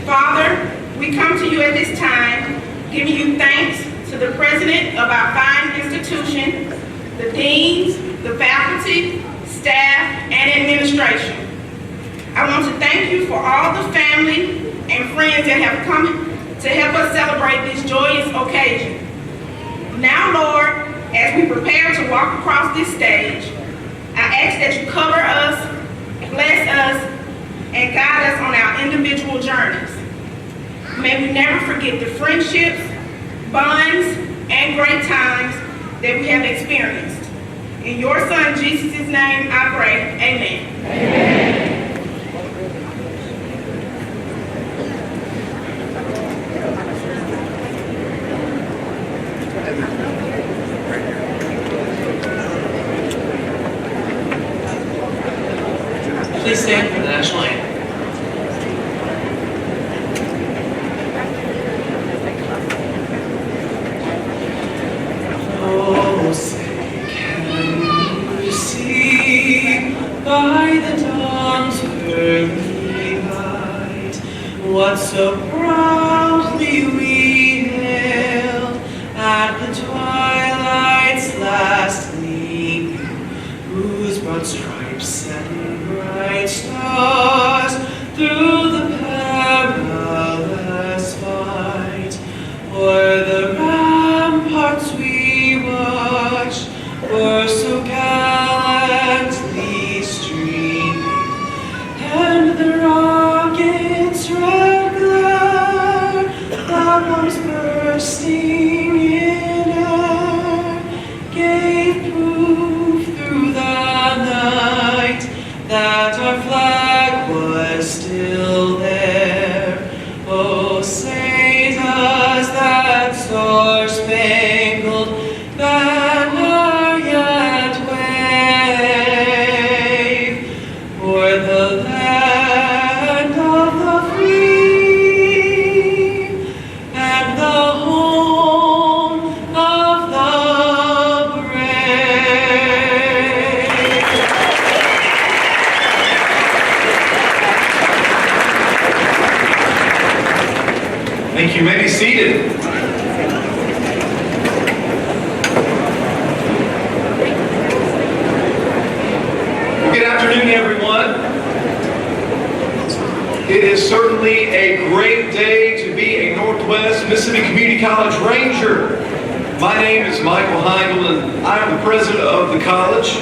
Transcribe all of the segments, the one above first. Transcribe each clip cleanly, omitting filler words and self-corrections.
Father, we come to you at this time, giving you thanks to the president of our fine institution, the deans, the faculty, staff, and administration. I want to thank you for all the family and friends that have come to help us celebrate this joyous occasion. Now, Lord, as we prepare to walk across this stage, I ask that you cover us, bless us, and guide us on our individual journeys. May we never forget the friendships, bonds, and great times that we have experienced. In your Son, Jesus' name, I pray. Amen. Amen. Please stand for the national anthem. Oh, say, can you see by the dawn's early light what so proudly we hailed at the twilight's last gleaming, whose broad stripes and bright stars through the perilous fight o'er the ramparts we watched were so gallantly streaming, and the rocket's red glare that was bursting in air gave proof through the night that our flag was still there. Oh, say does that star-spangled banner yet wave o'er the land of the free and the home of the brave? Thank you. You may be seated. Good afternoon, everyone. It is certainly a great day to be a Northwest Mississippi Community College Ranger. My name is Michael Heindel, and I am the president of the college.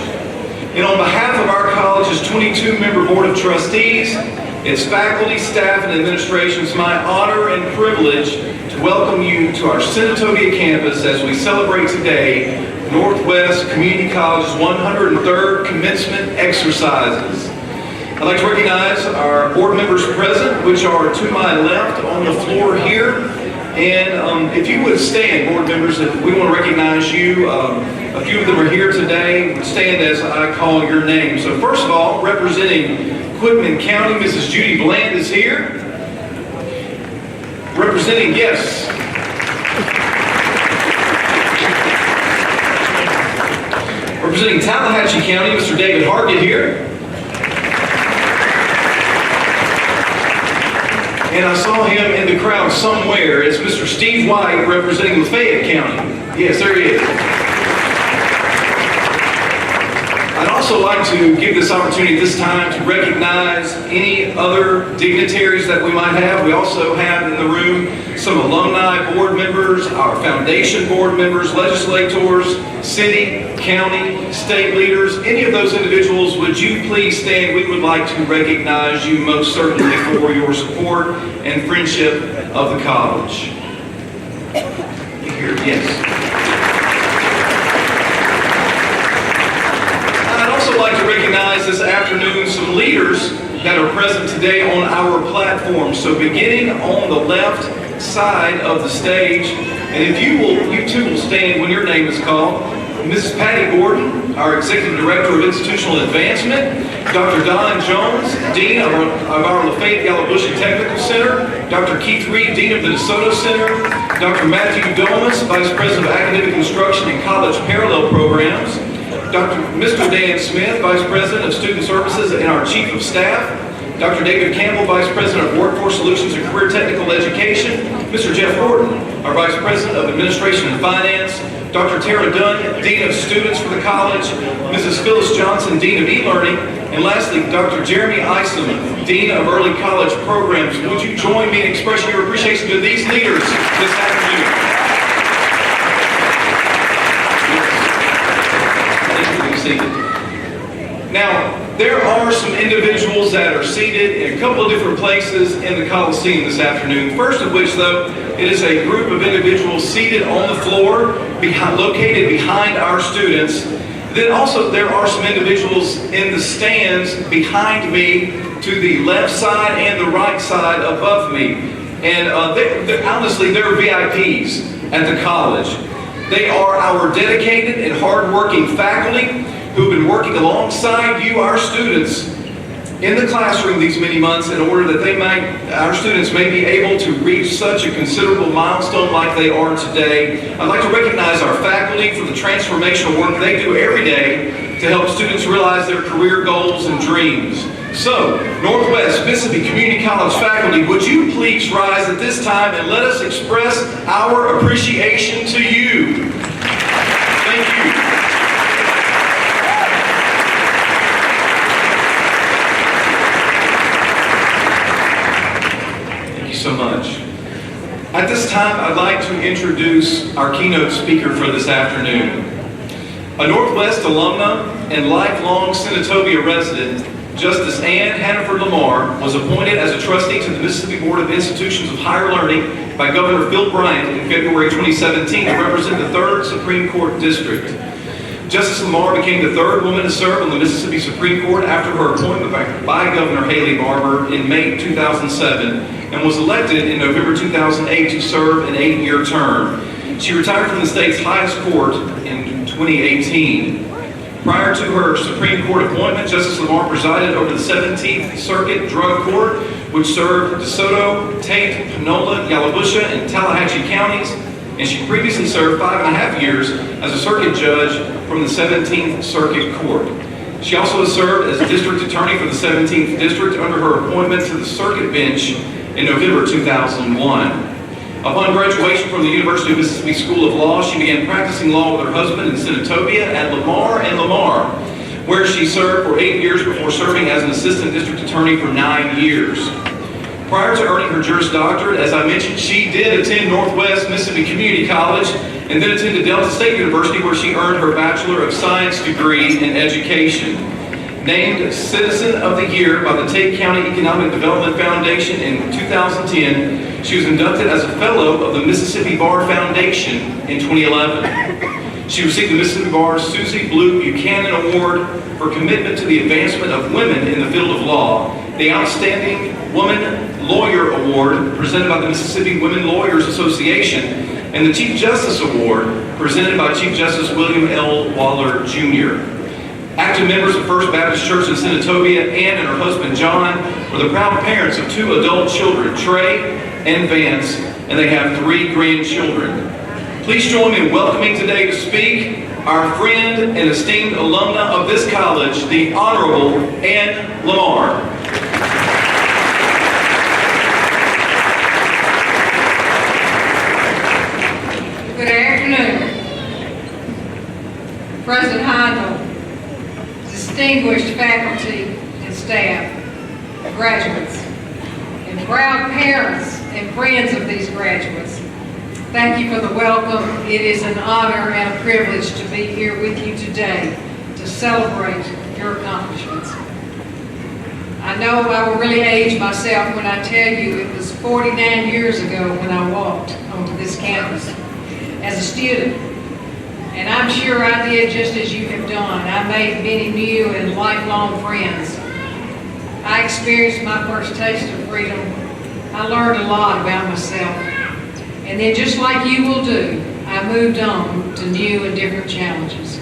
And on behalf of our college's 22-member board of trustees, its faculty, staff, and administration, it's my honor and privilege to welcome you to our Senatobia campus as we celebrate today Northwest Community College's 103rd commencement exercises. I'd like to recognize our board members present, which are to my left on the floor here. And if you would stand, board members, if we want to recognize you. A few of them are here today. Stand as I call your name. So first of all, representing Quitman County, Mrs. Judy Bland is here. Representing, yes. Representing Tallahatchie County, Mr. David Hargett here. And I saw him in the crowd somewhere. It's Mr. Steve White representing Lafayette County. Yes, there he is. I'd also like to give this opportunity at this time to recognize any other dignitaries that we might have. We also have in the room some alumni board members, our foundation board members, legislators, city, county, state leaders. Any of those individuals, would you please stand? We would like to recognize you most certainly for your support and friendship of the college. Here, yes. I'd like to recognize this afternoon some leaders that are present today on our platform. So beginning on the left side of the stage, and if you two will stand when your name is called. Mrs. Patty Gordon, our Executive Director of Institutional Advancement, Dr. Don Jones, Dean of our Lafayette Gallipolicing Technical Center, Dr. Keith Reed, Dean of the DeSoto Center, Dr. Matthew Domas, Vice President of Academic Instruction and College Parallel Programs, Mr. Dan Smith, Vice President of Student Services and our Chief of Staff, Dr. David Campbell, Vice President of Workforce Solutions and Career Technical Education. Mr. Jeff Horton, our Vice President of Administration and Finance. Dr. Tara Dunn, Dean of Students for the college. Mrs. Phyllis Johnson, Dean of E-Learning. And lastly, Dr. Jeremy Isom, Dean of Early College Programs. Would you join me in expressing your appreciation to these leaders this afternoon? Now, there are some individuals that are seated in a couple of different places in the Coliseum this afternoon. First of which, though, it is a group of individuals seated on the floor, located behind our students. Then also there are some individuals in the stands behind me to the left side and the right side above me. And honestly, they're VIPs at the college. They are our dedicated and hard-working faculty who've been working alongside you, our students, in the classroom these many months in order that our students may be able to reach such a considerable milestone like they are today. I'd like to recognize our faculty for the transformational work they do every day to help students realize their career goals and dreams. So, Northwest Mississippi Community College faculty, would you please rise at this time and let us express our appreciation to you. Thank you. So much. At this time, I'd like to introduce our keynote speaker for this afternoon. A Northwest alumna and lifelong Senatobia resident, Justice Ann Hannaford Lamar was appointed as a trustee to the Mississippi Board of Institutions of Higher Learning by Governor Phil Bryant in February 2017 to represent the 3rd Supreme Court District. Justice Lamar became the 3rd woman to serve on the Mississippi Supreme Court after her appointment by Governor Haley Barbour in May 2007 and was elected in November 2008 to serve an 8-year term. She retired from the state's highest court in 2018. Prior to her Supreme Court appointment, Justice Lamar presided over the 17th Circuit Drug Court, which served DeSoto, Tate, Panola, Yalobusha, and Tallahatchie counties, and she previously served 5.5 years as a circuit judge from the 17th Circuit Court. She also has served as district attorney for the 17th District under her appointment to the circuit bench in November 2001. Upon graduation from the University of Mississippi School of Law, she began practicing law with her husband in Senatobia at Lamar & Lamar, where she served for 8 years before serving as an assistant district attorney for 9 years. Prior to earning her Juris Doctorate, as I mentioned, she did attend Northwest Mississippi Community College and then attended Delta State University, where she earned her Bachelor of Science degree in Education. Named Citizen of the Year by the Tate County Economic Development Foundation in 2010, she was inducted as a Fellow of the Mississippi Bar Foundation in 2011. She received the Mississippi Bar's Susie Blue Buchanan Award for commitment to the advancement of women in the field of law, the Outstanding Woman Lawyer Award presented by the Mississippi Women Lawyers Association, and the Chief Justice Award presented by Chief Justice William L. Waller, Jr. Active members of First Baptist Church in Senatobia, Ann and her husband John were the proud parents of 2 adult children, Trey and Vance, and they have 3 grandchildren. Please join me in welcoming today to speak our friend and esteemed alumna of this college, the Honorable Ann Lamar. Good afternoon. President Heindel, distinguished faculty and staff, graduates, and proud parents and friends of these graduates. Thank you for the welcome. It is an honor and a privilege to be here with you today to celebrate your accomplishments. I know I will really age myself when I tell you it was 49 years ago when I walked onto this campus as a student. And I'm sure I did just as you have done. I made many new and lifelong friends. I experienced my first taste of freedom. I learned a lot about myself. And then just like you will do, I moved on to new and different challenges.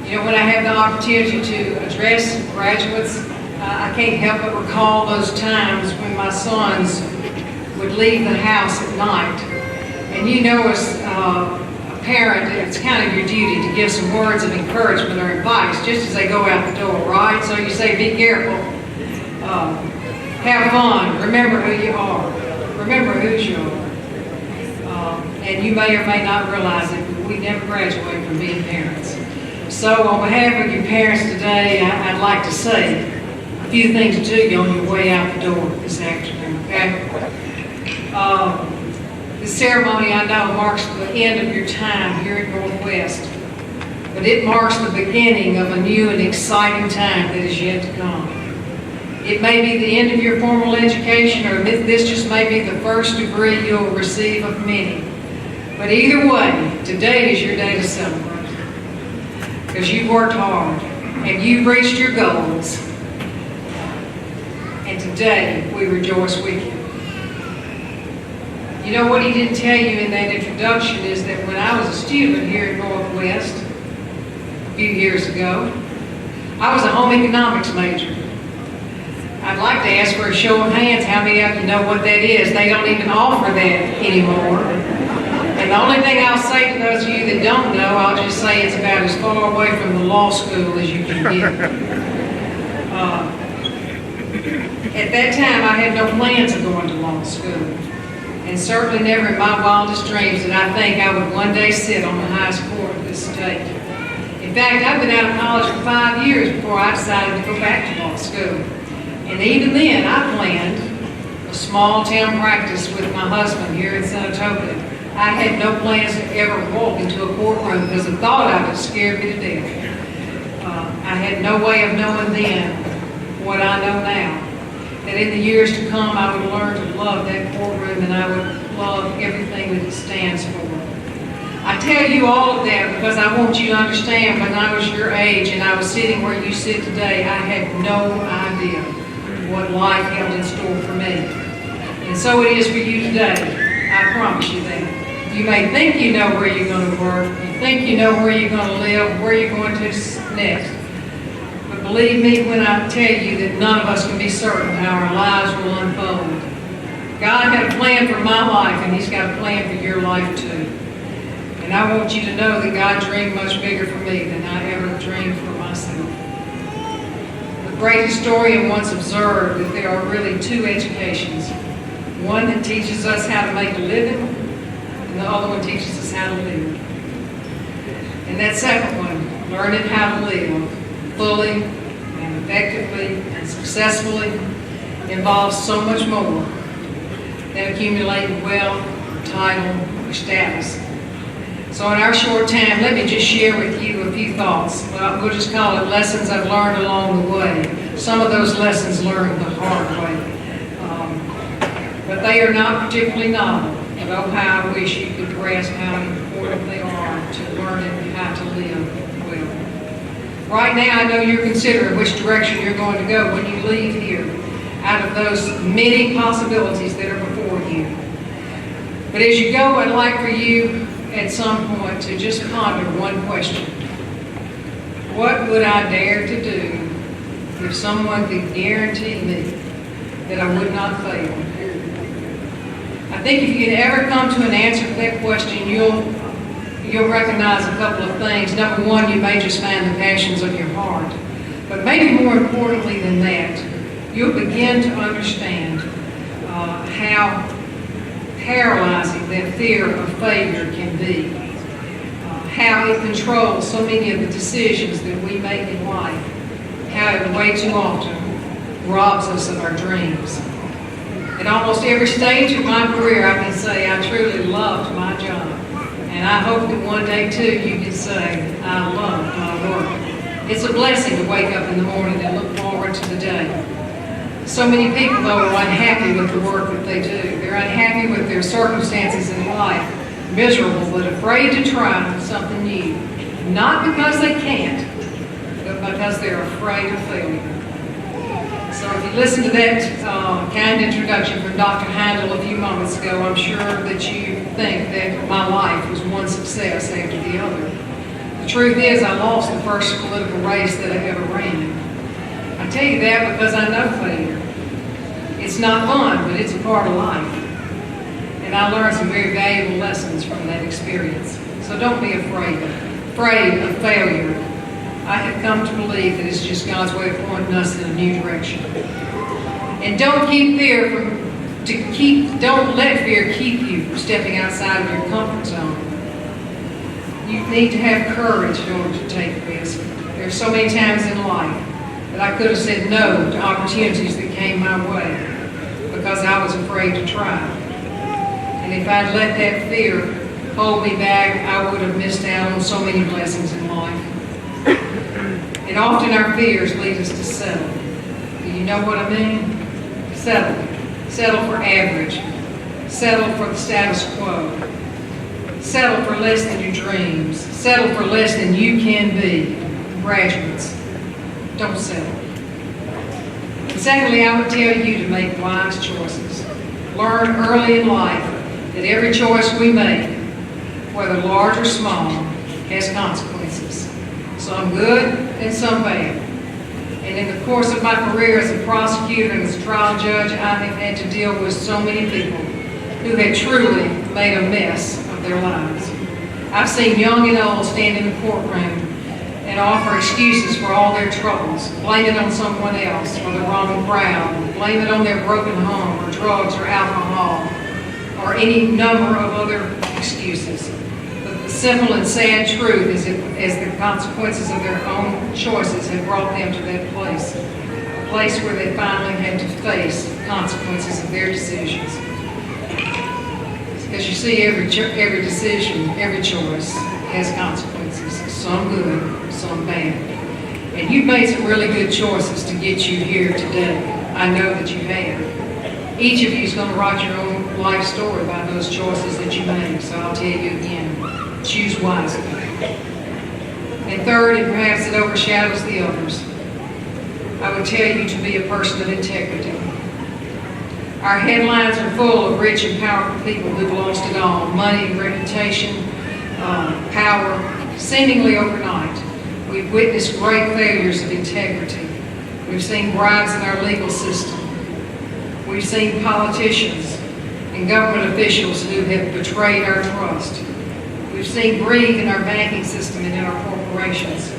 You know, when I have the opportunity to address graduates, I can't help but recall those times when my sons would leave the house at night. And you know, as a parent, it's kind of your duty to give some words of encouragement or advice just as they go out the door, right? So you say, be careful. Have fun. Remember who you are. Remember whose you are. And you may or may not realize it, but we never graduate from being parents. So on behalf of your parents today, I'd like to say a few things to you on your way out the door this afternoon, okay? This ceremony, I know, marks the end of your time here at Northwest, but it marks the beginning of a new and exciting time that is yet to come. It may be the end of your formal education, or this just may be the first degree you'll receive of many. But either way, today is your day to celebrate. Because you've worked hard, and you've reached your goals. And today, we rejoice with you. You know what he didn't tell you in that introduction is that when I was a student here at Northwest, a few years ago, I was a home economics major. I'd like to ask for a show of hands how many of you know what that is. They don't even offer that anymore. And the only thing I'll say to those of you that don't know, I'll just say it's about as far away from the law school as you can get. At that time, I had no plans of going to law school. And certainly never in my wildest dreams did I think I would one day sit on the highest court of this state. In fact, I've been out of college for 5 years before I decided to go back to law school. And even then, I planned a small town practice with my husband here in Saratoga. I had no plans to ever walk into a courtroom because the thought of it scared me to death. I had no way of knowing then what I know now. That in the years to come, I would learn to love that courtroom and I would love everything that it stands for. I tell you all of that because I want you to understand when I was your age and I was sitting where you sit today, I had no idea what life held in store for me. And so it is for you today. I promise you that. You may think you know where you're going to work, you think you know where you're going to live, where you're going to next. But believe me when I tell you that none of us can be certain how our lives will unfold. God had a plan for my life, and He's got a plan for your life too. And I want you to know that God dreamed much bigger for me than I ever dreamed for myself. The great historian once observed that there are really two educations. One that teaches us how to make a living, and the other one teaches us how to live. And that second one, learning how to live fully and effectively and successfully, involves so much more than accumulating wealth, or title, or status. So in our short time, let me just share with you a few thoughts. Well, we'll just call it lessons I've learned along the way. Some of those lessons learned the hard way. But they are not particularly novel. But oh, how I wish you could grasp how important they are to learning how to live well. Right now, I know you're considering which direction you're going to go when you leave here, out of those many possibilities that are before you. But as you go, I'd like for you at some point to just ponder one question. What would I dare to do if someone could guarantee me that I would not fail? I think if you can ever come to an answer to that question, you'll recognize a couple of things. Number one, you may just find the passions of your heart. But maybe more importantly than that, you'll begin to understand how paralyzing that fear of failure can be. How it controls so many of the decisions that we make in life. How it way too often robs us of our dreams. At almost every stage of my career, I can say I truly loved my job. And I hope that one day, too, you can say, I love my work. It's a blessing to wake up in the morning and look forward to the day. So many people, though, are unhappy with the work that they do. They're unhappy with their circumstances in life, miserable, but afraid to try something new. Not because they can't, but because they're afraid of failure. So if you listen to that kind introduction from Dr. Heindel a few moments ago, I'm sure that you think that my life was one success after the other. The truth is, I lost the first political race that I ever ran. I tell you that because I know failure. It's not fun, but it's a part of life. And I learned some very valuable lessons from that experience. So don't be afraid of failure. I have come to believe that it's just God's way of pointing us in a new direction. And don't let fear keep you from stepping outside of your comfort zone. You need to have courage in order to take risks. There are so many times in life that I could have said no to opportunities that came my way because I was afraid to try. And if I'd let that fear hold me back, I would have missed out on so many blessings in life. And often our fears lead us to settle. Do you know what I mean? Settle. Settle for average. Settle for the status quo. Settle for less than your dreams. Settle for less than you can be. Graduates, don't settle. And secondly, I would tell you to make wise choices. Learn early in life that every choice we make, whether large or small, has consequences. Some good and some bad. And in the course of my career as a prosecutor and as a trial judge, I have had to deal with so many people who had truly made a mess of their lives. I've seen young and old stand in the courtroom and offer excuses for all their troubles, blame it on someone else or the wrong crowd, blame it on their broken home or drugs or alcohol or any number of other excuses. But the simple and sad truth is that as the consequences of their own choices have brought them to that place, a place where they finally had to face the consequences of their decisions. Because you see, every decision, every choice has consequences, some good, some bad. And you've made some really good choices to get you here today. I know that you have. Each of you is going to write your own life story by those choices that you made. So I'll tell you again, choose wisely. And third, and perhaps it overshadows the others, I would tell you to be a person of integrity. Our headlines are full of rich and powerful people who've lost it all, money, reputation, power, seemingly overnight. We've witnessed great failures of integrity. We've seen bribes in our legal system. We've seen politicians and government officials who have betrayed our trust. We've seen greed in our banking system and in our corporations.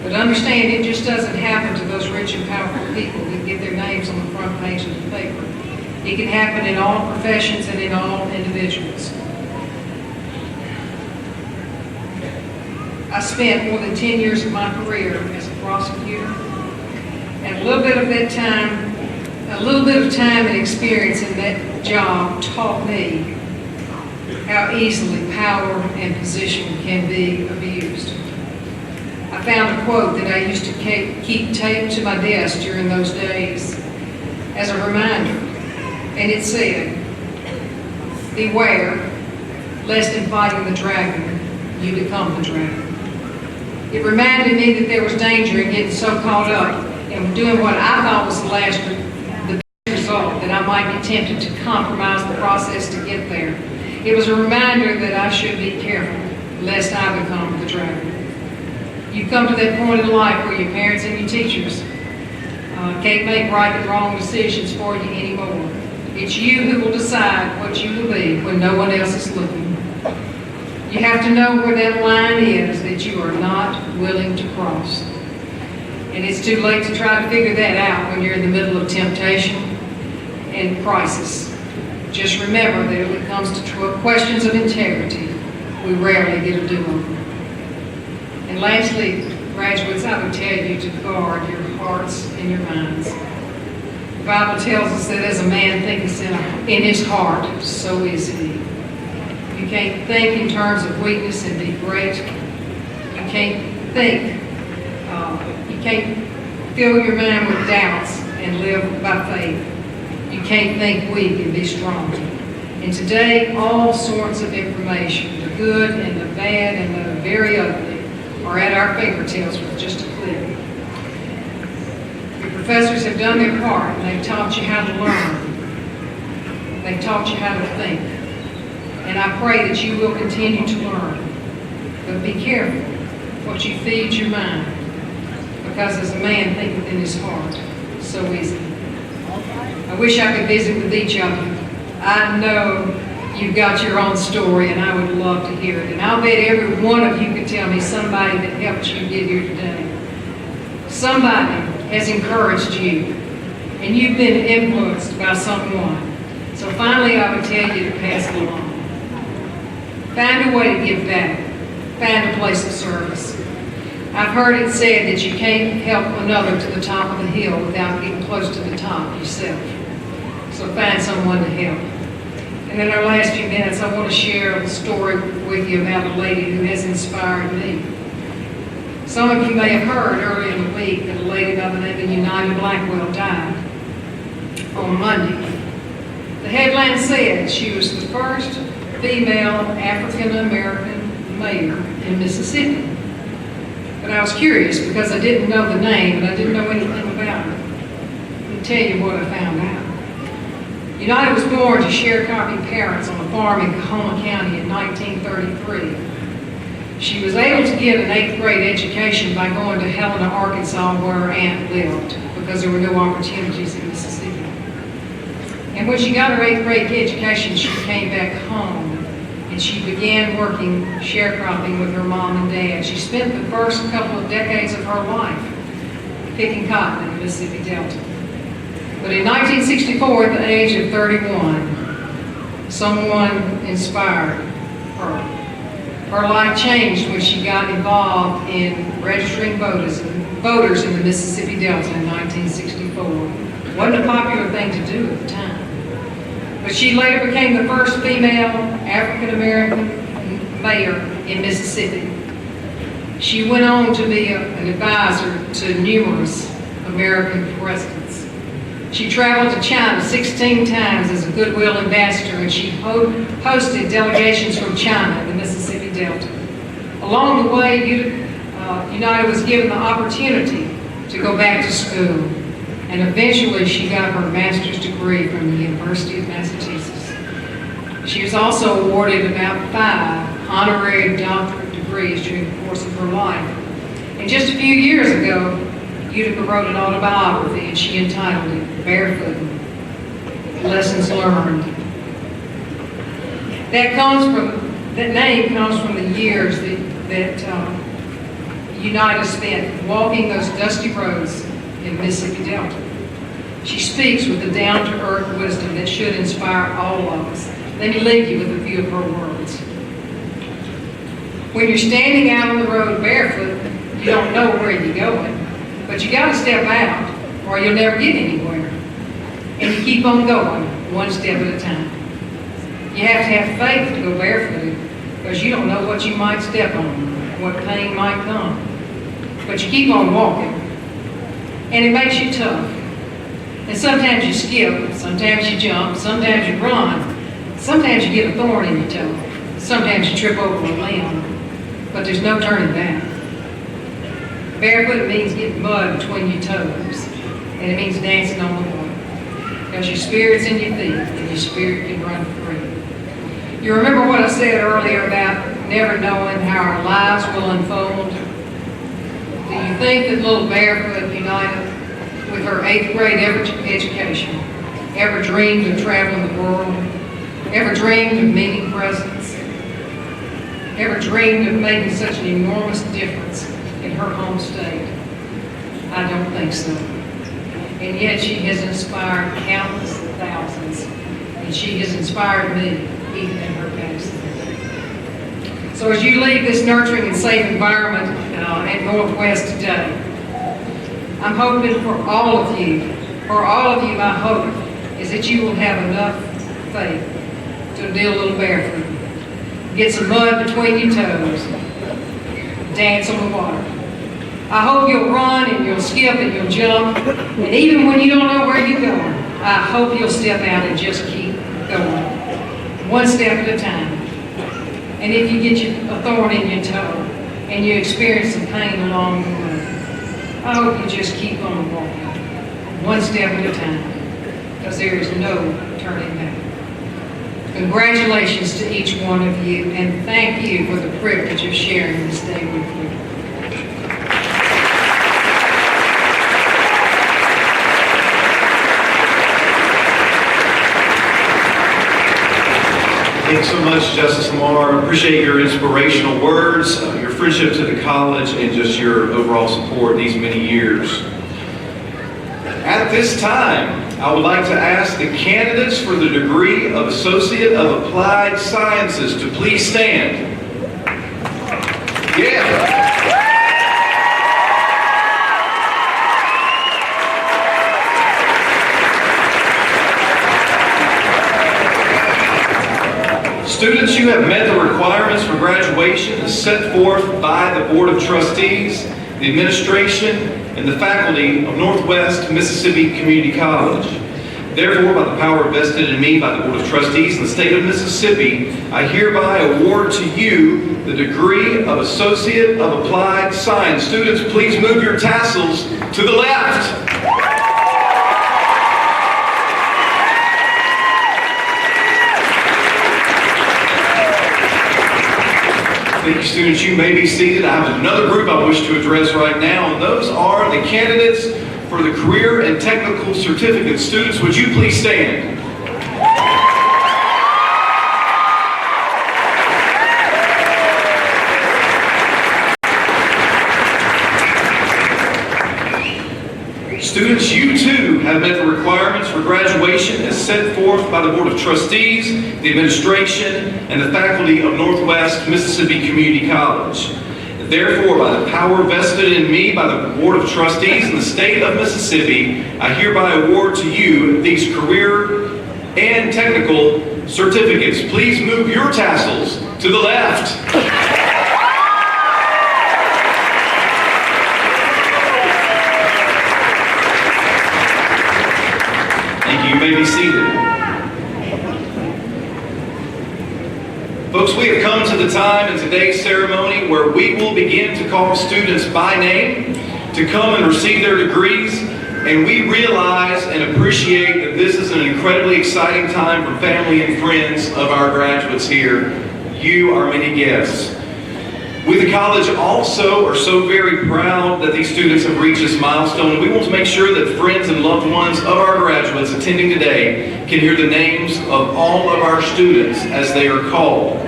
But understand, it just doesn't happen to those rich and powerful people who get their names on the front page of the paper. It can happen in all professions and in all individuals. I spent more than 10 years of my career as a prosecutor, and a little bit of time and experience in that job taught me how easily power and position can be abused. I found a quote that I used to keep taped to my desk during those days as a reminder. And it said, "Beware, lest in fighting the dragon, you become the dragon." It reminded me that there was danger in getting so caught up in doing what I thought was the best result, that I might be tempted to compromise the process to get there. It was a reminder that I should be careful, lest I become the dragon. You come to that point in life where your parents and your teachers can't make right and wrong decisions for you anymore. It's you who will decide what you will be when no one else is looking. You have to know where that line is that you are not willing to cross. And it's too late to try to figure that out when you're in the middle of temptation and crisis. Just remember that when it comes to questions of integrity, we rarely get a do-over. And lastly, graduates, I would tell you to guard your hearts and your minds. The Bible tells us that as a man thinketh in his heart, so is he. You can't think in terms of weakness and be great. You can't think, you can't fill your mind with doubts and live by faith. You can't think weak and be strong. And today, all sorts of information, the good and the bad and the very ugly, are at our fingertips with just a click. Your professors have done their part, and they've taught you how to learn. They've taught you how to think. And I pray that you will continue to learn. But be careful what you feed your mind, because as a man thinketh in his heart, so is he. I wish I could visit with each of you. I know you've got your own story, and I would love to hear it. And I'll bet every one of you could tell me somebody that helped you get here today. Somebody has encouraged you, and you've been influenced by someone. So finally, I would tell you to pass it along. Find a way to give back. Find a place of service. I've heard it said that you can't help another to the top of the hill without getting close to the top yourself. So find someone to help. And in our last few minutes, I want to share a story with you about a lady who has inspired me. Some of you may have heard earlier in the week that a lady by the name of United Blackwell died on Monday. The headline said she was the first female African-American mayor in Mississippi. But I was curious because I didn't know the name and I didn't know anything about her. Let me tell you what I found out. United was born to sharecropping parents on a farm in Kahoma County in 1933. She was able to get an 8th grade education by going to Helena, Arkansas, where her aunt lived, because there were no opportunities in Mississippi. And when she got her 8th grade education, she came back home and she began working sharecropping with her mom and dad. She spent the first couple of decades of her life picking cotton in the Mississippi Delta. But in 1964, at the age of 31, someone inspired her. Her life changed when she got involved in registering voters in the Mississippi Delta in 1964. It wasn't a popular thing to do at the time. But she later became the first female African-American mayor in Mississippi. She went on to be an advisor to numerous American presidents. She traveled to China 16 times as a goodwill ambassador, and she hosted delegations from China in the Mississippi Delta. Along the way, United was given the opportunity to go back to school, and eventually she got her master's degree from the University of Massachusetts. She was also awarded about 5 honorary doctorate degrees during the course of her life. And just a few years ago, Utica wrote an autobiography, and she entitled it Barefoot, Lessons Learned. That name comes from the years that United spent walking those dusty roads in Mississippi Delta. She speaks with the down-to-earth wisdom that should inspire all of us. Let me leave you with a few of her words. When you're standing out on the road barefoot, you don't know where you're going. But you got to step out or you'll never get anywhere. And you keep on going, one step at a time. You have to have faith to go barefooted because you don't know what you might step on, what pain might come. But you keep on walking. And it makes you tough. And sometimes you skip, sometimes you jump, sometimes you run, sometimes you get a thorn in your toe, sometimes you trip over a limb, but there's no turning back. Barefoot means getting mud between your toes, and it means dancing on the water, because your spirit's in your feet, and your spirit can run free. You remember what I said earlier about never knowing how our lives will unfold? Do you think that little Barefoot United, with her 8th grade education, ever dreamed of traveling the world, ever dreamed of meeting presidents, ever dreamed of making such an enormous difference in her home state? I don't think so. And yet she has inspired countless thousands, and she has inspired me even in her passing. So as you leave this nurturing and safe environment at Northwest today, I'm hoping for all of you, my hope is that you will have enough faith to be a little barefoot, get some mud between your toes, dance on the water. I hope you'll run and you'll skip and you'll jump, and even when you don't know where you're going, I hope you'll step out and just keep going, one step at a time. And if you get a thorn in your toe and you experience some pain along the way, I hope you just keep on walking, one step at a time, because there is no turning back. Congratulations to each one of you, and thank you for the privilege of sharing this day with you. Thanks so much, Justice Lamar. Appreciate your inspirational words, your friendship to the college, and just your overall support these many years. At this time, I would like to ask the candidates for the degree of Associate of Applied Sciences to please stand. Yeah. Students, you have met the requirements for graduation as set forth by the Board of Trustees, the administration, and the faculty of Northwest Mississippi Community College. Therefore, by the power vested in me by the Board of Trustees in the state of Mississippi, I hereby award to you the degree of Associate of Applied Science. Students, please move your tassels to the left. Thank you, students. You may be seated. I have another group I wish to address right now, and those are the candidates for the Career and Technical Certificate. Students, would you please stand? Students, you too have met the requirements for graduation as set forth by the Board of Trustees, the administration, and the faculty of Northwest Mississippi Community College. Therefore, by the power vested in me by the Board of Trustees in the state of Mississippi, I hereby award to you these career and technical certificates. Please move your tassels to the left. You may be seated. Folks, we have come to the time in today's ceremony where we will begin to call students by name to come and receive their degrees, and we realize and appreciate that this is an incredibly exciting time for family and friends of our graduates here. You are many guests. We, the college, also are so very proud that these students have reached this milestone, and we want to make sure that friends and loved ones of our graduates attending today can hear the names of all of our students as they are called.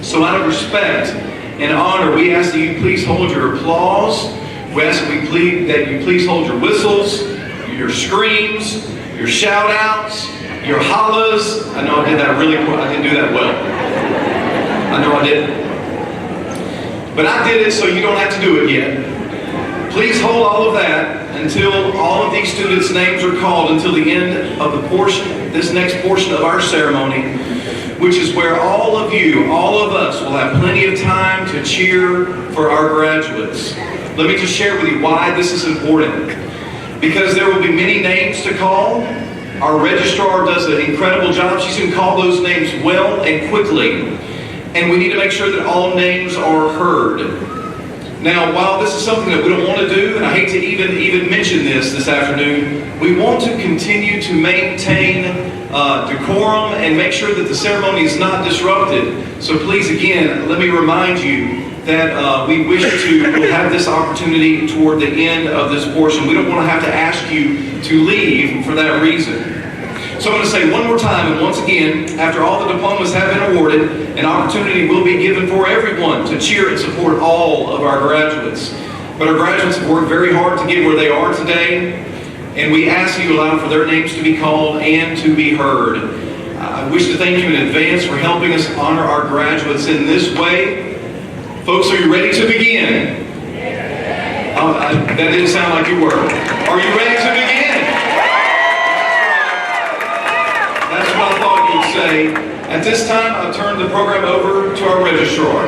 So out of respect and honor, we ask that you please hold your applause. We ask that you please hold your whistles, your screams, your shout-outs, your hollers. I know I did that really quick. I didn't do that well. I know I didn't. But I did it so you don't have to do it yet. Please hold all of that until all of these students' names are called, until the end of the portion, this next portion of our ceremony, which is where all of you, all of us, will have plenty of time to cheer for our graduates. Let me just share with you why this is important. Because there will be many names to call. Our registrar does an incredible job. She's going to call those names well and quickly. And we need to make sure that all names are heard. Now, while this is something that we don't want to do, and I hate to even mention this afternoon, we want to continue to maintain decorum and make sure that the ceremony is not disrupted. So please, again, let me remind you that we wish to have this opportunity toward the end of this portion. We don't want to have to ask you to leave for that reason. So I'm going to say one more time, and once again, after all the diplomas have been awarded, an opportunity will be given for everyone to cheer and support all of our graduates. But our graduates have worked very hard to get where they are today, and we ask you to allow for their names to be called and to be heard. I wish to thank you in advance for helping us honor our graduates in this way. Folks, are you ready to begin? That didn't sound like you were. Are you ready to begin? That's what I thought you'd say. At this time, I'll turn the program over to our registrar.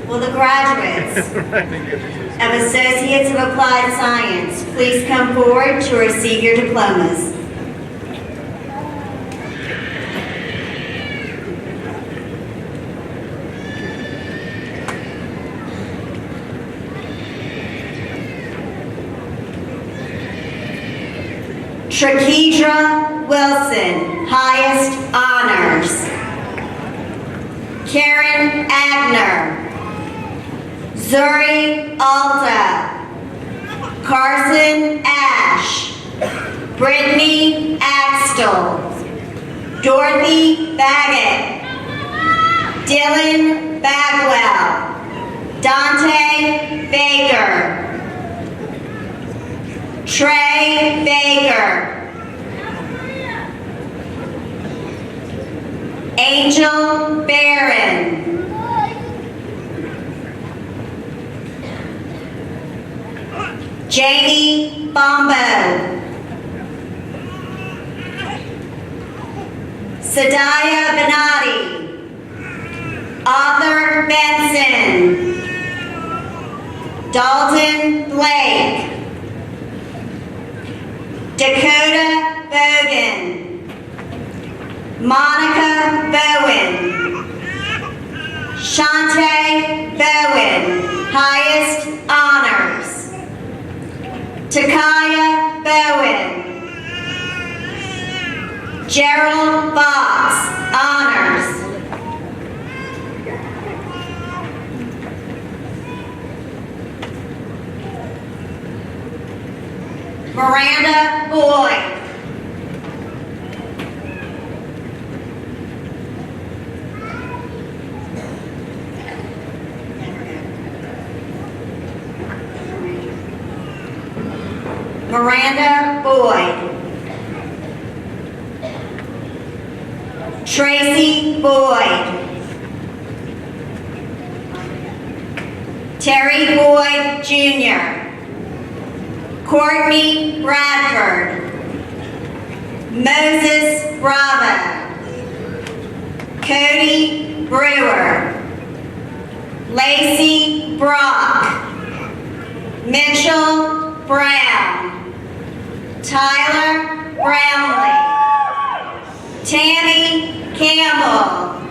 Will the graduates of Associates of Applied Science please come forward to receive your diplomas? Trakedra Wilson, highest honors. Karen Agner. Zuri Alta. Carson Ash. Brittany Axtell. Dorothy Baggett. Dylan Bagwell. Dante Baker. Trey Baker. Angel Barron. Jamie Bombo. Sadaya Benatti. Arthur Benson. Dalton Blake. Dakota Bogan. Monica Bowen. Shante Bowen, highest honors. Takaya Bowen. Gerald Box, honors. Miranda Boyd. Miranda Boyd. Tracy Boyd. Terry Boyd Jr. Courtney Bradford. Moses Bravo. Cody Brewer. Lacey Brock. Mitchell Brown. Tyler Brownlee. Tammy Campbell.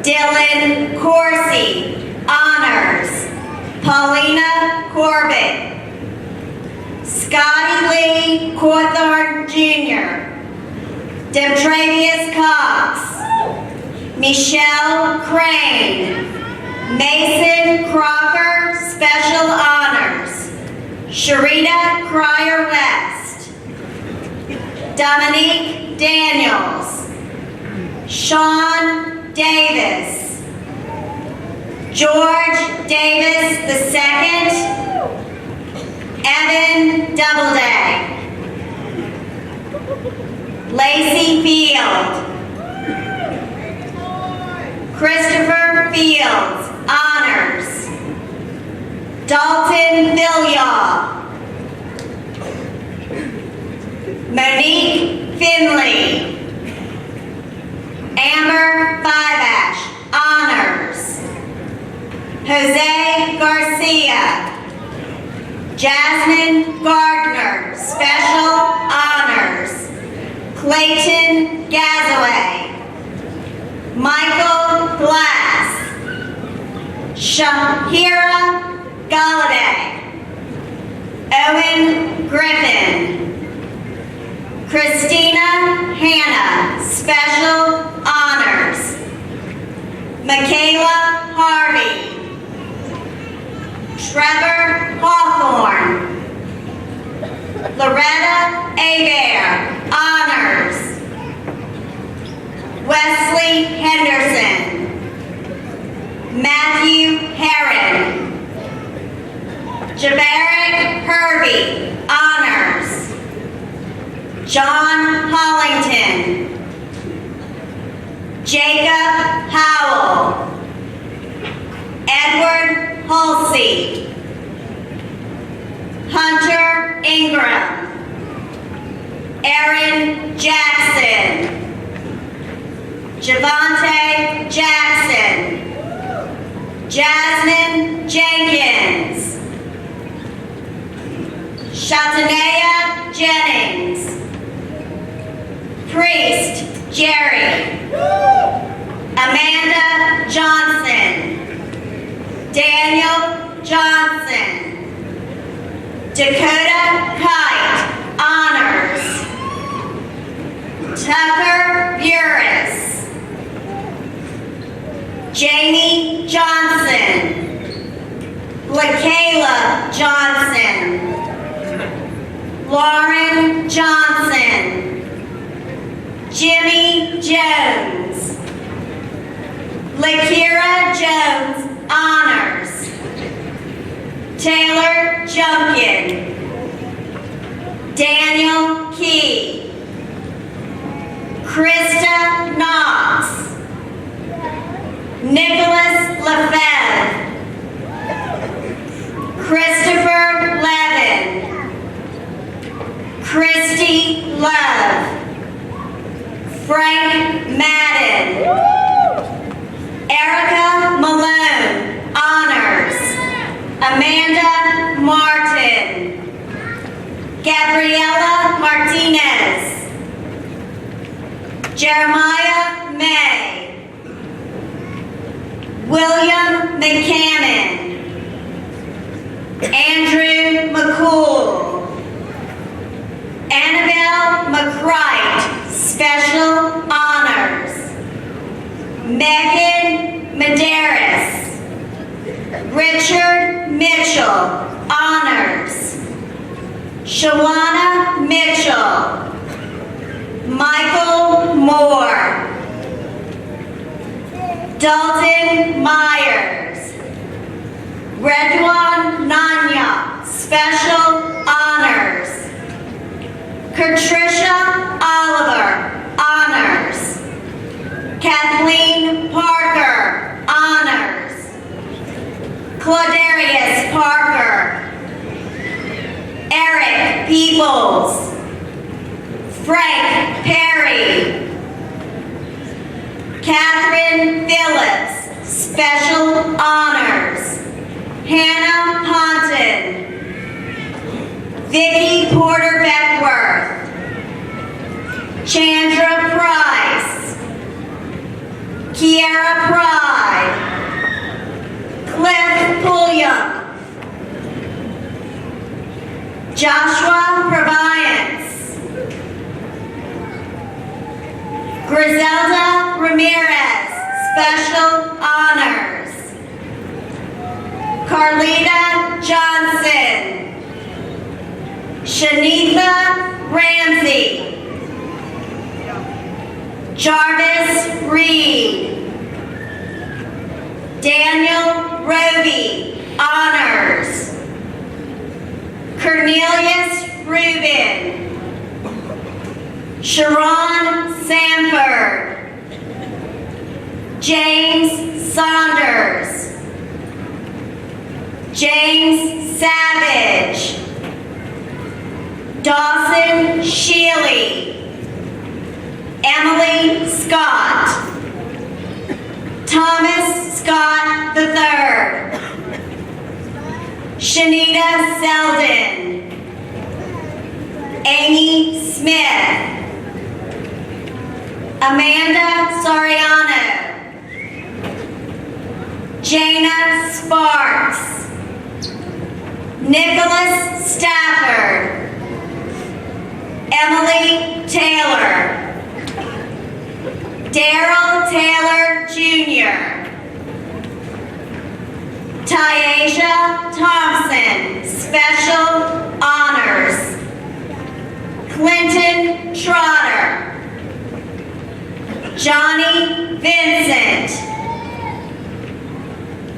Dylan Corsi, honors. Paulina Corbett. Scotty Lee Cawthorn Jr. Demetrius Cox. Michelle Crane. Mason Crocker, special honors. Sharita Cryer West. Dominique Daniels. Sean Davis. George Davis II. Evan Doubleday. Lacey Field. Christopher Fields, honors. Dalton Villiall. Monique Finley. Amber Fivash, honors. Jose Garcia. Jasmine Gardner, special honors. Clayton Gazaway. Michael Glass. Shahira Galladay. Owen Griffin. Christina Hanna, special honors. Michaela Harvey. Trevor Hawthorne. Loretta Hebert, honors. Wesley Henderson. Matthew Herron. Javerick Hervey, honors. John Hollington. Jacob Howell. Edward Halsey. Hunter Ingram. Aaron Jackson. Javante Jackson. Jasmine Jenkins. Shatanea Jennings. Priest Jerry. Amanda Johnson. Daniel Johnson. Dakota Kite, honors. Tucker Burris. Jamie Johnson. LaKayla Johnson. Lauren Johnson. Jimmy Jones. Lakira Jones, honors. Taylor Junkin. Frank Madden. Erica Malone, honors. Amanda Martin. Gabriela Martinez. Jeremiah May. William McCammon. Andrew McCool. Annabelle McCright, special honors. Megan Medeiros. Richard Mitchell, honors. Shawana Mitchell. Michael Moore. Dalton Myers. Redwan Nanya, special honors. Patricia Oliver, honors. Kathleen Parker, honors. Claudarius Parker. Eric Peoples. Frank Perry. Catherine Phillips, special honors. Hannah Ponton. Vicki Porter Beckworth. Chandra Price. Kiara Pride. Cliff Pulliam. Joshua Proviance. Griselda Ramirez, special honors. Carlita Johnson. Shanitha Ramsey. Jarvis Reed. Daniel Roby, honors. Cornelius Rubin. Sharon Sanford. James Saunders. James Savage. Dawson Shealy. Emily Scott. Thomas Scott III. Shanita Selden. Amy Smith. Amanda Soriano. Jana Sparks. Nicholas Stafford. Emily Taylor. Daryl Taylor Jr. Tyasha Thompson, special honors. Clinton Trotter. Johnny Vincent.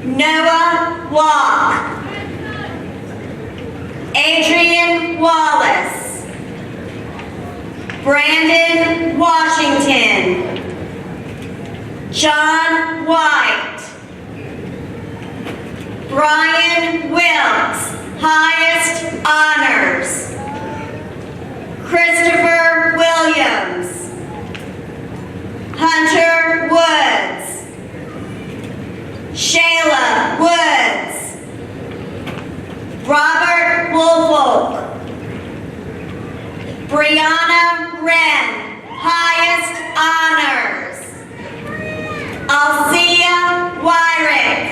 Noah Walk. Adrian Wallace. Brandon Washington. John White. Brian Wilkes, highest honors. Christopher Williams. Hunter Woods. Shayla Woods. Robert Woolfolk. Brianna Wren, highest honors. Althea Wyrick.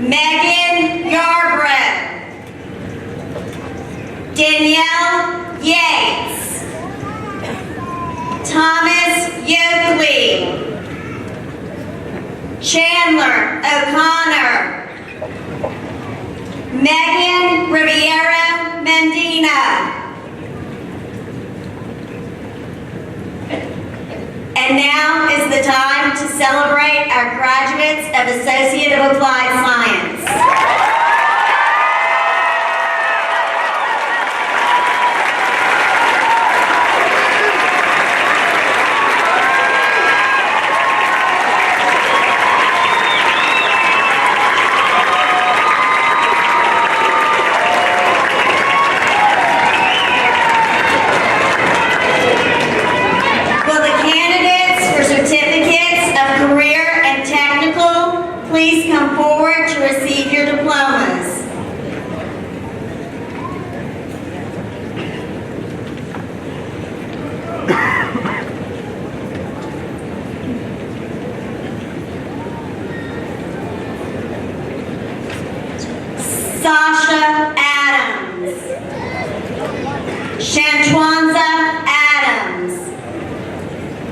Megan Yarbrough. Danielle Yates. Thomas Yoakley. Chandler O'Connor. Megan Riviera Mendina. And now is the time to celebrate our graduates of Associate of Applied Science. Sasha Adams. Shantwanza Adams.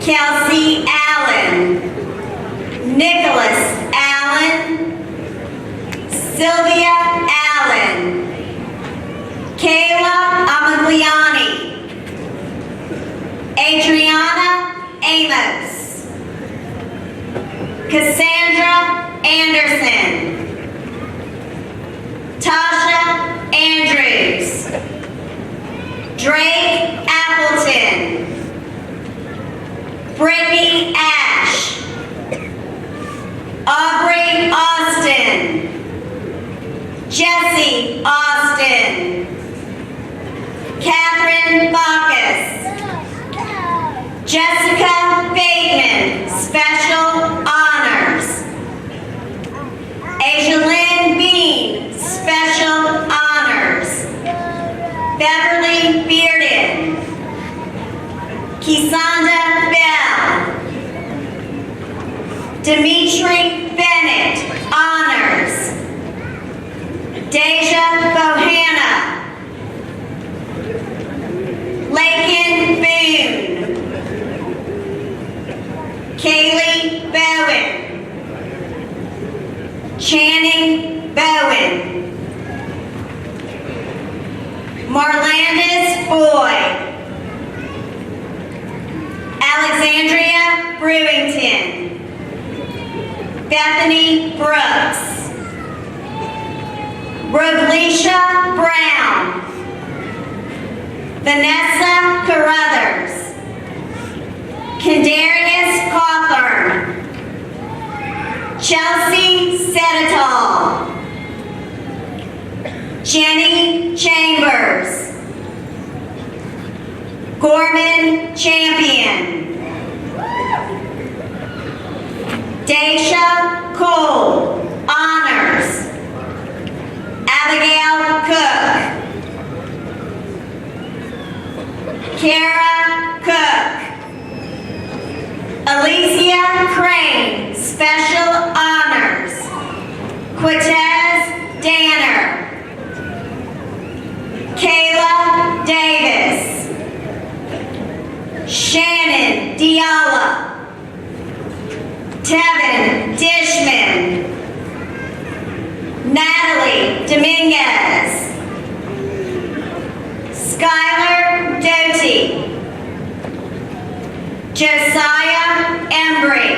Kelsey Allen. Nicholas Allen. Sylvia Allen. Kayla Amagliani. Adriana Amos. Cassandra Anderson. Tasha Andrews. Drake Appleton. Brittany Ash. Aubrey Austin. Jesse Austin. Catherine Bacchus. Jessica Bateman, Special Honors. Asia Lynn Bean, Special Honors. Beverly Bearden. Kisanda Bell. Dimitri Bennett, Honors. Deja Bohanna. Lakin Boone. Kaylee Bowen. Channing Bowen. Marlandis Boyd. Alexandria Brewington. Bethany Brooks. Rovlisha Brown. Vanessa Carruthers. Kendarius Cawthorn. Chelsea Sedetol. Jenny Chambers. Gorman Champion. Daisha Cole, Honors. Abigail Cook. Kara Cook. Alicia Crane, Special Honors. Quitez Danner. Kayla Davis. Shannon Diala. Tevin Dishman. Natalie Dominguez. Skylar Doty. Josiah Embry.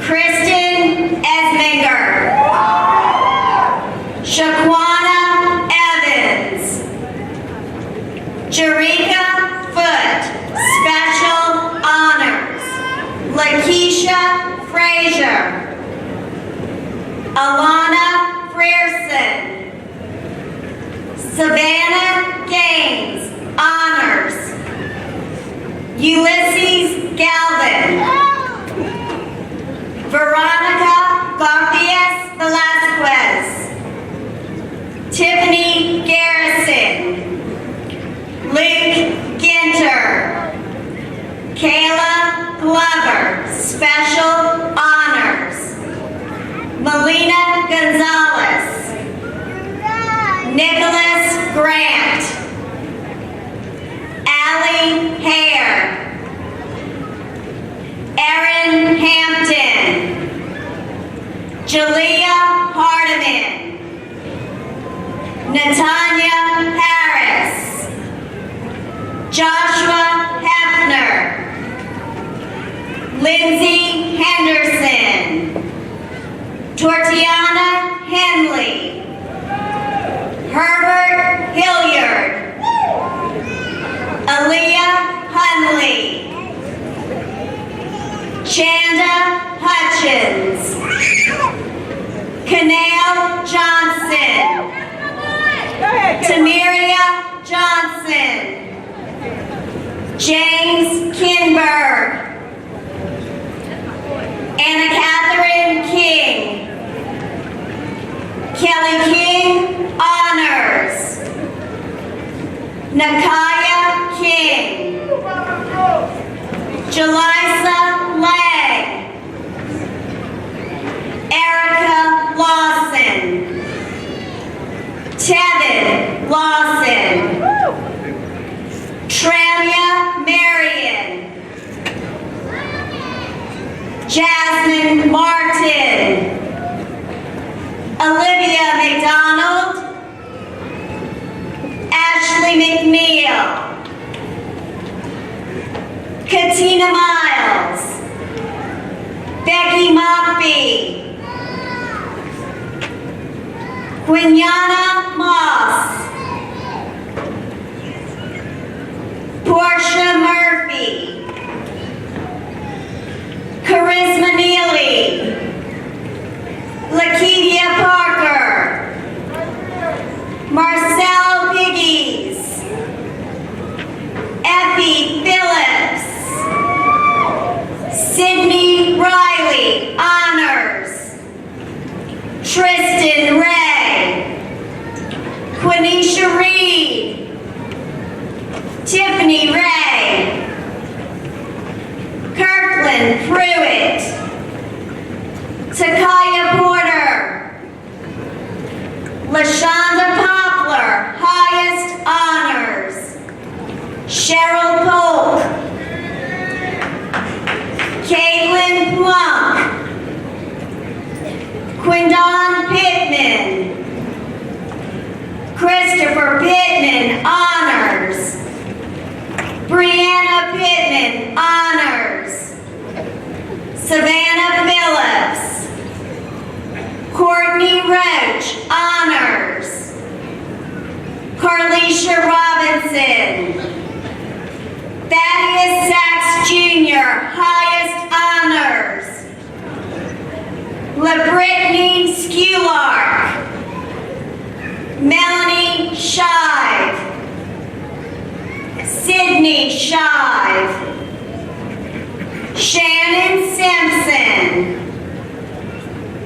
Kristen Esminger. Shaquana Evans. Jerika Foote, Special Honors. Lakeisha Frazier. Alana Frierson. Savannah Gaines, Honors. Ulysses Galvin. Veronica Garfias Velasquez. Tiffany Garrison. Luke Ginter. Kayla Glover, Special Honors. Melina Gonzalez. Nicholas Grant. Allie Hare. Erin Hampton. Jalea Hardiman. Natanya Harris. Joshua Hefner. Lindsay Henderson. Tortiana Henley. Herbert Hilliard. Aaliyah Hunley. Chanda Hutchins. Kanale Johnson. Tamiria Johnson. James Kinberg. Anna Catherine King. Kelly King, Honors. Nakaya King. Jalisa Legg. Erica Lawson. Tevin Lawson. Tramia Marion. Jasmine Martin. Olivia McDonald. Ashley McNeil. Katina Miles. Becky Mockbee. Quinyana Moss. Portia Murphy. Charisma Neely. Lakeithia Parker. Marcel Piggies. Effie Phillips. Sydney Riley, honors. Tristan Ray. Quenisha Reed. Tiffany Ray. Kirkland Pruitt. Takaya Porter. LaShonda Poplar, highest honors. Cheryl Polk. Caitlin Plunk. Quindon Pittman. Christopher Pittman, honors. Brianna Pittman, honors. Savannah Phillips. Courtney Roach, honors. Carlisha Robinson. Thaddeus Sachs Jr., highest honors. LaBrittany Sculark. Melanie Shive. Sydney Shive. Shannon Simpson.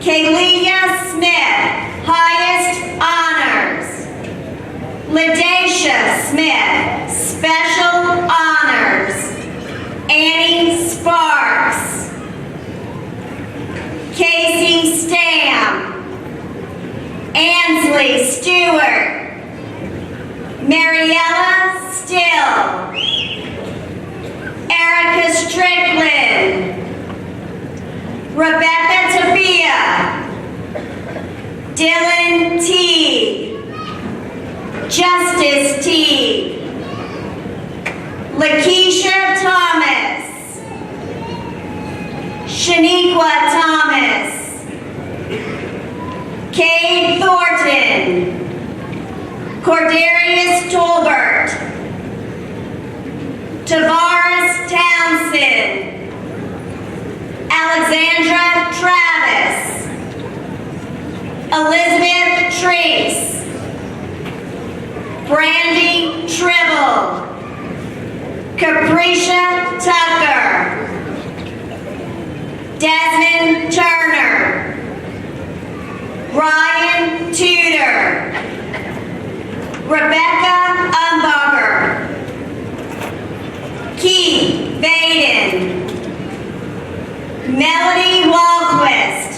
Kaylia Smith, highest honors. LaDacia Smith, special honors. Annie Sparks. Casey Stam. Ansley Stewart. Mariella Still. Erica Strickland. Rebecca Tapia. Dylan Teague. Justice Teague. Lakeisha Thomas. Shaniqua Thomas. Cade Thornton. Cordarius Tolbert. Tavares Townsend. Alexandra Travis. Elizabeth Treese. Brandy Tribble. Capricia Tucker. Desmond Turner. Ryan Tudor. Rebecca Umbacher. Keith Baden. Melody Walquist.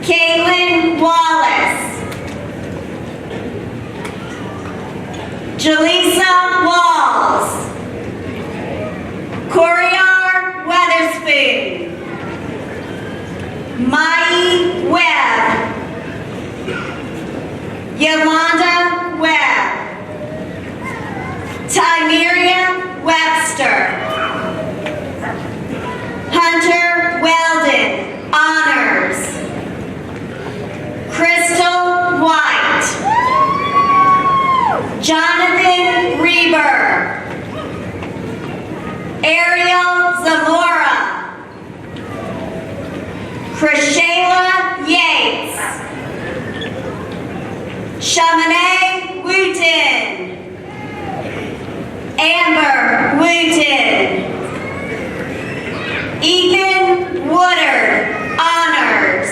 Caitlin Wallace. Jaleesa Walls. Coriar Weatherspoon. Mai Webb. Yolanda Webb. Tymeria Webster. Hunter Weldon, honors. Crystal White. Jonathan Reber. Ariel Zamora. Krishayla Yates. Chamonix Wooten. Amber Wooten. Ethan Woodard, honors.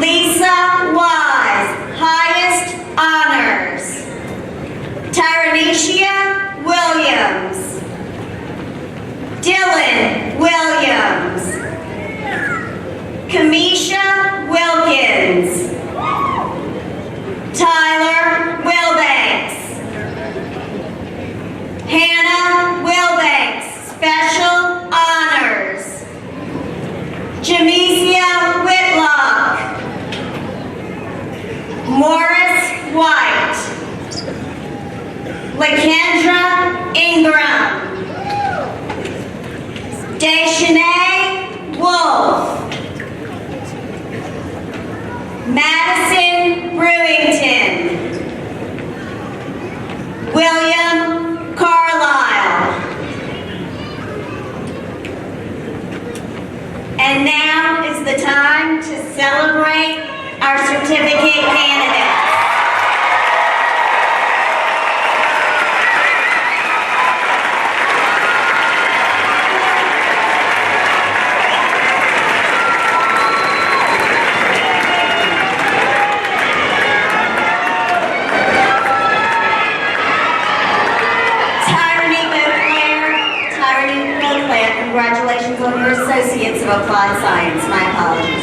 Lisa Wise, highest honors. Tyranesia Williams. Williams. Kamisha Wilkins. Tyler Wilbanks. Hannah Wilbanks, Special Honors. Jamesia Whitlock. Morris White. LaKendra Ingram. Deshanae Wolf. Madison Brewington. William Carlisle. And now is the time to celebrate our certificate candidates. Congratulations on your Associates of Applied Science. My apologies.